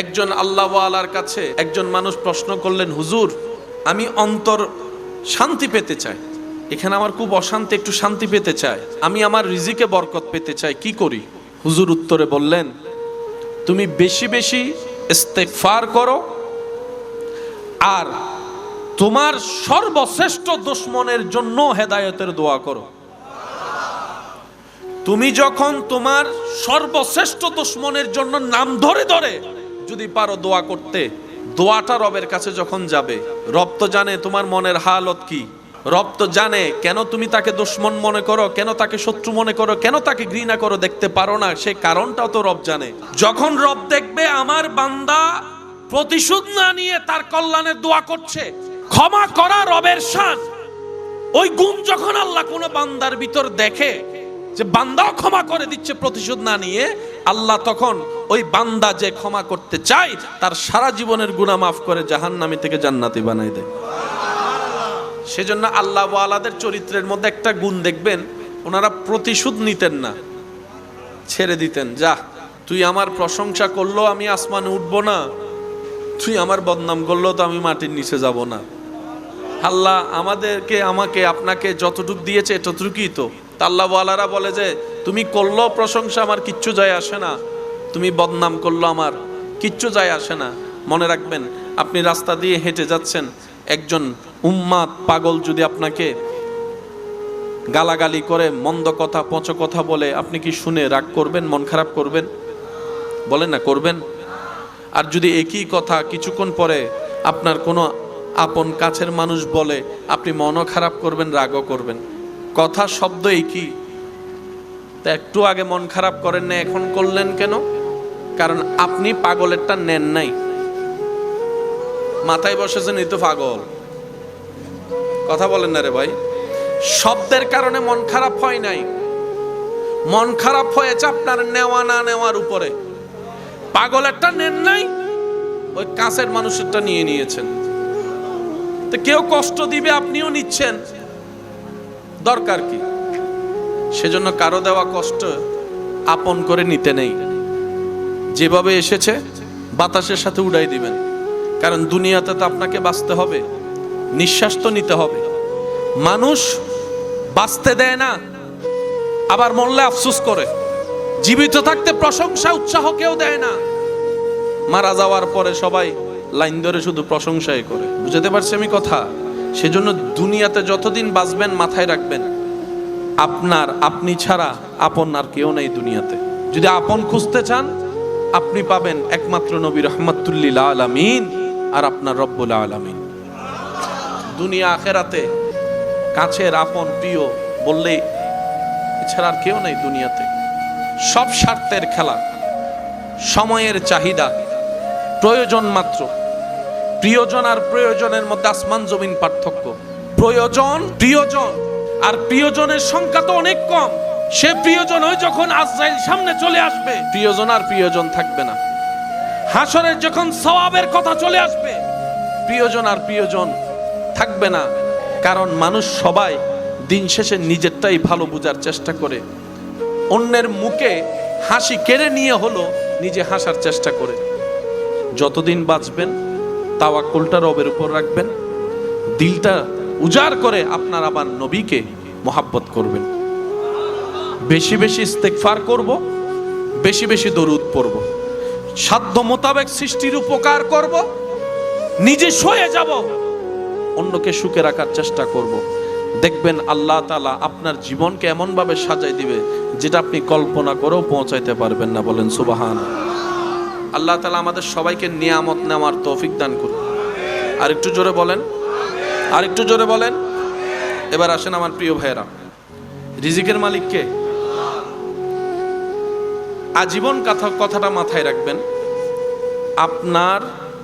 একজন আল্লাহওয়ালার কাছে একজন মানুষ প্রশ্ন করলেন, হুজুর আমি অন্তর শান্তি পেতে চাই, এখানে আমার খুব অশান্তি, একটু শান্তি পেতে চাই, আমি আমার রিজিকে বরকত পেতে চাই, কি করি? হুজুর উত্তরে বললেন, তুমি বেশি বেশি ইস্তেগফার করো আর তোমার সর্বশ্রেষ্ঠ দুশমনের জন্য হেদায়েতের দোয়া করো। তুমি যখন তোমার সর্বশ্রেষ্ঠ দুশমনের জন্য নাম ধরে ধরে যদি পারো দোয়া করতে, দোয়াটা রবের কাছে যখন যাবে, রব তো জানে তোমার মনের হালত কি, রব তো জানে কেন তুমি তাকে দুশমন মনে করো, কেন তাকে শত্রু মনে করো, কেন তাকে ঘৃণা করো, দেখতে পারো না, সে কারণটাও তো রব জানে। যখন রব দেখবে আমার বান্দা প্রতিশোধ না নিয়ে তার কল্যাণের দোয়া করছে, ক্ষমা করা রবের শান, ওই গুণ যখন আল্লাহ কোন বান্দার ভিতর দেখে যে বান্দাও ক্ষমা করে দিচ্ছে প্রতিশোধ না নিয়ে, আল্লাহ তখন ওই বান্দা যে ক্ষমা করতে চায় তার সারা জীবনের গুনাহ মাফ করে জাহান্নামী থেকে জান্নাতি বানাই দেয়। সেজন্য আল্লাহ ওয়ালাদের চরিত্রের মধ্যে একটা গুণ দেখবেন, ওনারা প্রতিশোধ নিতেন না, ছেড়ে দিতেন, যা তুই আমার প্রশংসা করলো আমি আসমানে উঠবো না, তুই আমার বদনাম করলো তো আমি মাটির নিচে যাব না। আল্লাহ আমাদেরকে আমাকে আপনাকে যতটুকু দিয়েছে ততটুকুই তো। আল্লাহ ওয়ালারা বলে যে তুমি করলো প্রশংসা আমার কিচ্ছু যায় আসে না, তুমি বদনাম করলো আমার কিচ্ছু যায় আসে না। মনে রাখবেন, আপনি রাস্তা দিয়ে হেঁটে যাচ্ছেন, একজন উম্মাদ পাগল যদি আপনাকে গালাগালি করে, মন্দ কথা পচ কথা বলে, আপনি কি শুনে রাগ করবেন, মন খারাপ করবেন? বলেন না, করবেন? আর যদি একই কথা কিছুক্ষণ পরে আপনার কোনো আপন কাছের মানুষ বলে, আপনি মনও খারাপ করবেন, রাগও করবেন, কথা শব্দ একই। তা একটু আগে মন খারাপ করেন না, এখন করলেন কেন? কারণ আপনি পাগলেরটা নেন নাই, মাথায় বসেছেন এই তো পাগল। কথা বলেন না রে ভাই। শব্দের কারণে মন খারাপ হয় নাই, মন খারাপ হয়েছে আপনার নেওয়া না নেওয়ার উপরে। পাগলেরটা নেন নাই, ওই কাছের মানুষেরটা নিয়ে নিয়েছেন। তো কেউ কষ্ট দিবে, আপনিও নিচ্ছেন, দরকার কি? সেজন্য কারো দেওয়া কষ্ট আপন করে নিতে নেই, যেভাবে এসেছে বাতাসের সাথে উড়াই দিবেন। কারণ দুনিয়াতে তো আপনাকে বাঁচতে হবে, নিঃশ্বাস তো নিতে হবে। মানুষ বাঁচতে দেয় না, আবার মরলে আফসোস করে, জীবিত থাকতে প্রশংসা উৎসাহ কেউ দেয় না, মারা যাওয়ার পরে সবাই লাইন ধরে শুধু প্রশংসাই করে। বুঝতে পারছি আমি কথা? সেজন্য দুনিয়াতে যতদিন বাঁচবেন মাথায় রাখবেন, আপনি ছাড়া আপন আর কেউ নেই দুনিয়াতে। যদি আপন খুঁজতে চান, আপনি পাবেন একমাত্র নবী রহমাতুল্লিল আলামিন আর আপনার রব্বুল আলামিন। দুনিয়া আখেরাতে কাছের আপন প্রিয় বললে এছাড়া আর কেউ নেই দুনিয়াতে। সব স্বার্থের খেলা, সময়ের চাহিদা, প্রয়োজন মাত্র। প্রিয়জন আর প্রয়োজনের মধ্যে আসমান জমিন পার্থক্য। প্রিয়জন আর প্রিয়জনের সংখ্যা তো অনেক কম। সে প্রিয়জন ওই যখন আজরাইল সামনে চলে আসবে, প্রিয়জন আর প্রিয়জন থাকবে না। হাসরের যখন সওয়াবের কথা চলে আসবে, প্রিয়জন আর প্রিয়জন থাকবে না। কারণ মানুষ সবাই দিন শেষে নিজেরটাই ভালো বোঝার চেষ্টা করে, অন্যের মুখে হাসি কেড়ে নিয়ে হলো নিজে হাসার চেষ্টা করে। যতদিন বাঁচবেন তাওয়াক্কুলটা রবের উপর রাখবেন, দিলটা উজাড় করে আপনার আবার নবীকে মহাব্বত করবেন। বেশি বেশি ইস্তেগফার করব, বেশি বেশি দরুদ পড়ব, সাধ্য মোতাবেক সৃষ্টির উপকার করব, নিজে সয়ে যাব, অন্যকে সুখে রাখার চেষ্টা করব। দেখবেন আল্লাহ তাআলা আপনার জীবনকে এমন ভাবে সাজাই দিবে যেটা আপনি কল্পনা করেও পৌঁছাইতে পারবেন না। বলেন সুবহানাল্লাহ। আল্লাহ তাআলা আমাদের সবাইকে নিয়ামত নেওয়ার তৌফিক দান করুন। আর একটু জোরে বলেন, আর একটু জোরে বলেন। এবার আসেন আমার প্রিয় ভাইয়েরা, রিজিকের মালিক কে? আজীবন কথাটা মাথায় রাখবেন, আপনার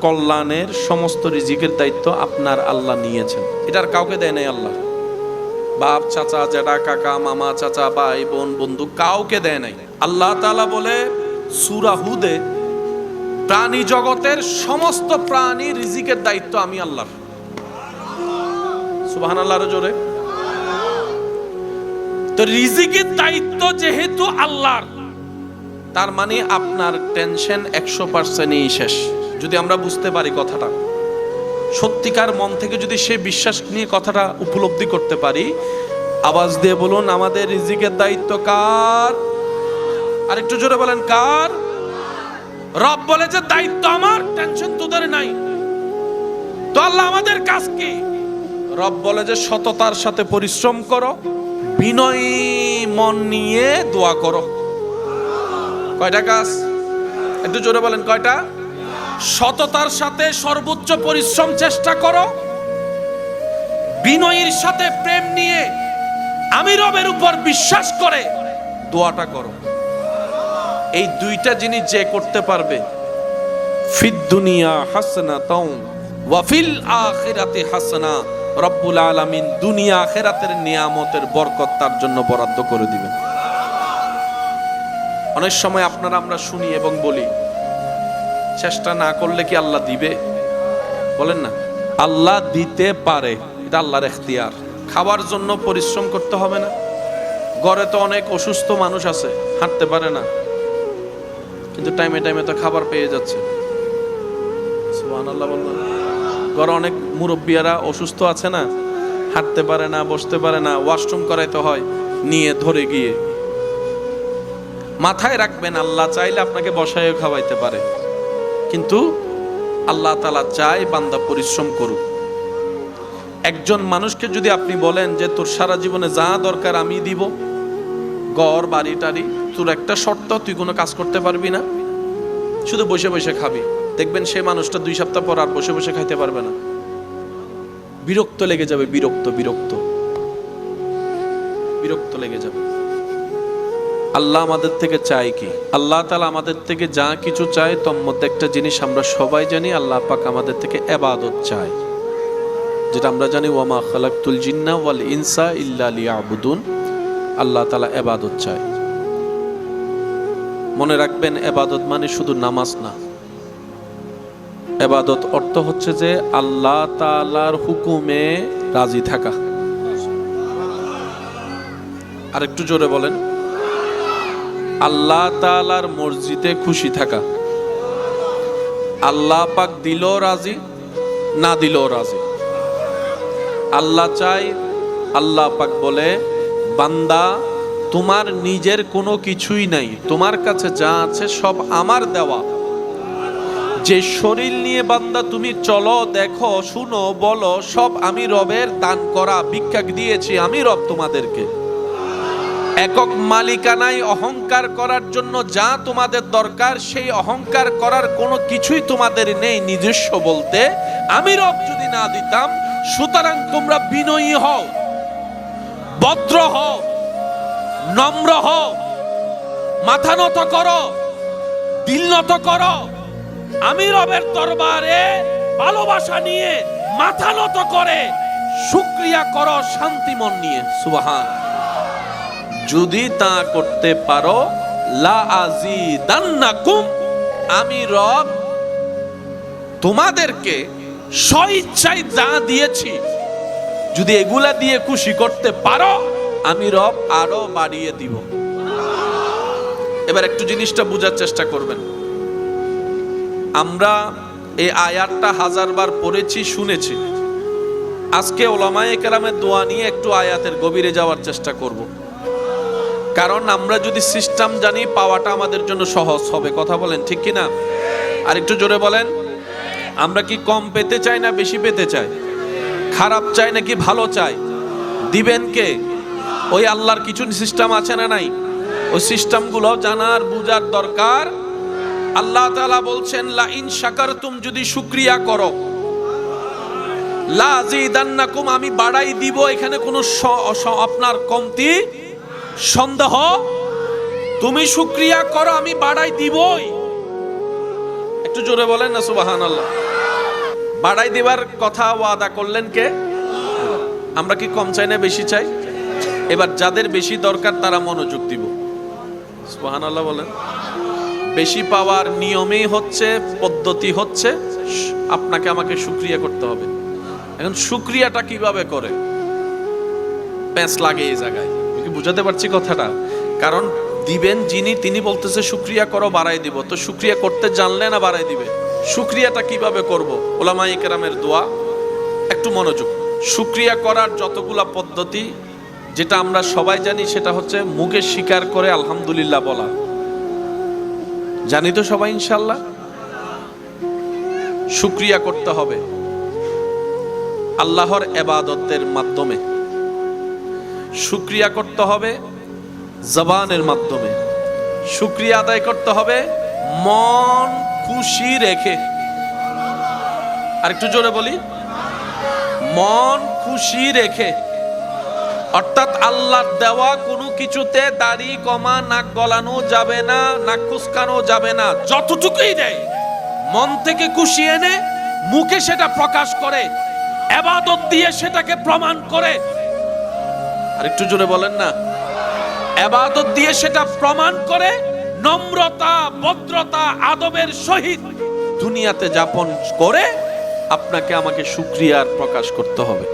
কল্যাণের সমস্ত রিজিকের দায়িত্ব আপনার আল্লাহ নিয়েছেন। এটার কাউকে দেয় নাই আল্লাহ। বাপ, চাচা, জেঠা, কাকা, মামা, চাচা, ভাই, বোন, বন্ধু কাউকে দেয় নাই। আল্লাহ তাআলা বলে সূরা হুদে, প্রাণী জগতের সমস্ত প্রাণী রিজিকের দায়িত্ব আমি আল্লাহর। সুবহানাল্লাহর জোরে। তো রিজিকের দায়িত্ব যেহেতু আল্লাহর, তার মানে আপনার টেনশন 100%ই শেষ। যদি আমরা বুঝতে পারি কথাটা, সত্যিকার মন থেকে যদি সে বিশ্বাস নিয়ে কথাটা উপলব্ধি করতে পারি, আওয়াজ দিয়ে বলুন, আমাদের রিজিকের দায়িত্ব কার? আর একটু জোরে বলেন, কার? রব বলে যে দায়িত্ব আমার, টেনশন তোদের নাই। তো আল্লাহ আমাদের কাজ কি? রব বলে যে সততার সাথে পরিশ্রম করো, বিনয়ী মন নিয়ে দোয়া করো। কয়টা কাজ? একটু জোরে বলেন, কয়টা? সততার সাথে সর্বোচ্চ পরিশ্রম চেষ্টা করো, বিনয়ের সাথে প্রেম নিয়ে আমি রবের উপর বিশ্বাস করে দোয়াটা করো। এই দুইটা জিনিস যে করতে পারবে, ফিদ দুনিয়া হাসনাতাও ওয়া ফিল আখিরাতি হাসনা, রব্বুল আলামিন দুনিয়া আখিরাতের নিয়ামতের বরকত তার জন্য বরাদ্দ করে দিবেন। অনেক সময় আপনারা আমরা শুনি এবং বলি, চেষ্টা না করলে কি আল্লাহ দিবে? বলেন না, আল্লাহ দিতে পারে, এটা আল্লাহর এখতিয়ার। খাবার জন্য পরিশ্রম করতে হবে না? ঘরে তো অনেক অসুস্থ মানুষ আছে, হাঁটতে পারে না, কিন্তু টাইমে টাইমে তো খাবার পেয়ে যাচ্ছে। সুবহানাল্লাহ বললেন। ঘরে অনেক মুরব্বিয়ারা অসুস্থ আছে না, হাঁটতে পারে না, বসতে পারে না, ওয়াশরুম করাইতে হয় নিয়ে ধরে গিয়ে। মাথায় রাখবেন, আল্লাহ চাইলে আপনাকে বসায় খাওয়াইতে পারে, কিন্তু আল্লাহ তাআলা চায় বান্দা পরিশ্রম করুক। একজন মানুষকে যদি আপনি বলেন যে তোর সারা জীবনে যা দরকার আমি দিব, ঘর বাড়ি টাড়ি, তোর একটা শর্ত, তুই কোনো কাজ করতে পারবি না, শুধু বসে বসে খাবি, দেখবেন সে মানুষটা 2 সপ্তাহ পর আর বসে বসে খাইতে পারবে না, বিরক্ত লেগে যাবে, বিরক্ত বিরক্ত বিরক্ত লেগে যাবে। আল্লাহ আমাদের থেকে চায় কি? আল্লাহ তাআলা আমাদের থেকে যা কিছু চায় তার মধ্যে একটা জিনিস আমরা সবাই জানি, আল্লাহ পাক আমাদের থেকে ইবাদত চায়, যেটা আমরা জানি, ওয়ামা খালাকতুল জিন্না ওয়াল ইনসা ইল্লা লিয়াবুদুন। আল্লাহ তাআলা ইবাদত চায়। মনে রাখবেন, ইবাদত মানে শুধু নামাজ না। ইবাদত অর্থ হচ্ছে যে আল্লাহ তাআলার হুকুমে রাজি থাকা। আর একটু জোরে বলেন, আল্লাহ তাআলার মসজিদে খুশি থাকা। আল্লাহ পাক দিলেও রাজি, না দিলেও রাজি। আল্লাহ চাই, আল্লাহ পাক বলে, বান্দা তোমার নিজের কোনো কিছুই নাই, তোমার কাছে যা আছে সব আমার দেওয়া। যে শরীর নিয়ে বান্দা তুমি চলো, দেখো, শুনো, বলো, সব আমি রবের দান করা, ভিক্ষা দিয়েছি আমি রব তোমাদেরকে। একক মালিকানায় অহংকার করার জন্য যা তোমাদের দরকার, সেই অহংকার করার কোনো কিছুই তোমাদের নেই নিজস্ব বলতে, আমি রব যদি না দিতাম। সুতরাং তোমরা বিনয়ী হও, ভদ্র হও, নম্র হও, মাথা নত করো, দিল নত করো, আমি রবের দরবারে ভালোবাসা নিয়ে মাথা নত করে শুকরিয়া করো শান্তি মন নিয়ে। সুবহান। যদি তা করতে পারো, লা আজিদান্নাকুম, আমি রব তোমাদেরকে স্বইচ্ছায় যা দিয়েছি, যদি এগুলা দিয়ে খুশি করতে পারো, আমি রব আরো বাড়িয়ে দিব। এবার একটু জিনিসটা বোঝার চেষ্টা করবেন। আমরা এই আয়াতটা 1000 বার পড়েছি, শুনেছি। আজকে উলামায়ে কেরামের দোয়া নিয়ে একটু আয়াতের গভীরে যাওয়ার চেষ্টা করব, কারণ আমরা যদি সিস্টেম জানি, পাওয়াটা আমাদের জন্য সহজ হবে। কথা বলেন, ঠিক কি না? আর একটু জোরে বলেন, আমরা কি কম পেতে চাই না বেশি পেতে চাই? খারাপ চাই নাকি ভালো চাই? দিবেন কে? ওই আল্লাহর কিছু সিস্টেম আছে না নাই? ওই সিস্টেমগুলো জানার বুঝার দরকার। আল্লাহ তাআলা বলছেন, লা ইন শাকারতুম, যদি শুকরিয়া করো, লা আযীদান্নাকুম, আমি বাড়াই দিব। এখানে কোনো আপনার কমতি সন্দেহ? তুমি শুকরিয়া করো, আমি বাড়াই দিবই। একটু জোরে বলেন না সুবহানাল্লাহ। বাড়াই দিবার কথা ওয়াদা করলেন কে? আমরা কি কম চাই না বেশি চাই? এবার যাদের বেশি দরকার তারা মনোযোগ দিব। সুবহানাল্লাহ বলেন। বেশি পাওয়ার নিয়মেই হচ্ছে, পদ্ধতি হচ্ছে, আপনাকে আমাকে শুকরিয়া করতে হবে। এখন শুকরিয়াটা কিভাবে করে? প্যাঁচ লাগে এই জায়গায়। কি বুঝাতে পারছি কথাটা? কারণ দিবেন যিনি, তিনি বলতেছে শুকরিয়া করো, বাড়াই দিব। তো শুকরিয়া করতে জানলে না বাড়াই দিবে? শুকরিয়াটা কিভাবে করব? উলামায়ে কেরামের দোয়া, একটু মনোযোগ। শুকরিয়া করার যতগুলা পদ্ধতি, যেটা আমরা সবাই জানি সেটা হচ্ছে মুখে স্বীকার করে আলহামদুলিল্লাহ বলা। জানি তো সবাই ইনশাআল্লাহ? শুকরিয়া করতে হবে আল্লাহর ইবাদতের মাধ্যমে, শুকরিয়া করতে হবে জবানের মাধ্যমে, শুকরিয়া আদায় করতে হবে মন খুশি রেখে। আর একটু জোরে বলি, মন খুশি রেখে। অর্থাৎ আল্লাহর দেওয়া কোনো কিছুতে দাড়ি কমা, নাক গলানো যাবে না, নাক কুচকানো যাবে না। যতটুকুই দেয় মন থেকে খুশি এনে মুখে সেটা প্রকাশ করে, ইবাদত দিয়ে সেটাকে প্রমাণ করে। আর একটু জোরে বলেন না, ইবাদত দিয়ে সেটা প্রমাণ করে, নম্রতা, ভদ্রতা, আদবের সহিত দুনিয়াতে যাপন করে আপনাকে আমাকে শুকরিয়ার প্রকাশ করতে হবে।